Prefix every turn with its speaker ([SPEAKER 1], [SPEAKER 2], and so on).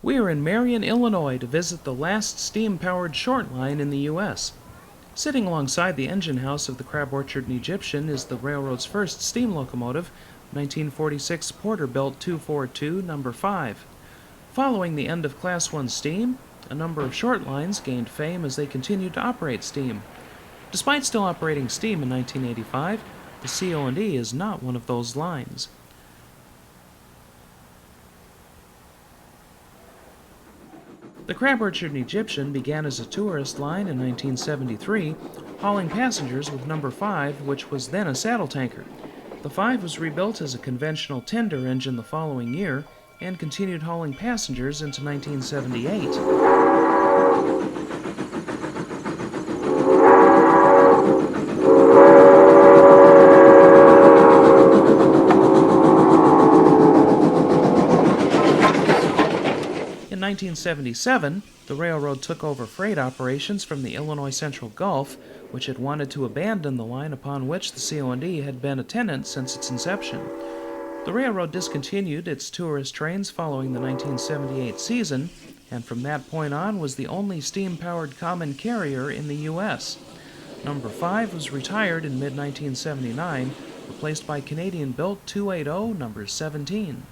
[SPEAKER 1] We are in Marion, Illinois to visit the last steam-powered short line in the U.S. Sitting alongside the engine house of the Crab Orchard and Egyptian is the railroad's first steam locomotive, 1946 Porter-built 242 number 5. Following the end of Class 1 steam, a number of short lines gained fame as they continued to operate steam. Despite still operating steam in 1985, the C.O.E. is not one of those lines. The Crab Orchard and Egyptian began as a tourist line in 1973, hauling passengers with number 5, which was then a saddle tanker. The 5 was rebuilt as a conventional tender engine the following year and continued hauling passengers into 1978. In 1977, the railroad took over freight operations from the Illinois Central Gulf, which had wanted to abandon the line upon which the C.O.E. had been a tenant since its inception. The railroad discontinued its tourist trains following the 1978 season, and from that point on was the only steam-powered common carrier in the U.S. Number 5 was retired in mid-1979, replaced by Canadian-built 280 number 17.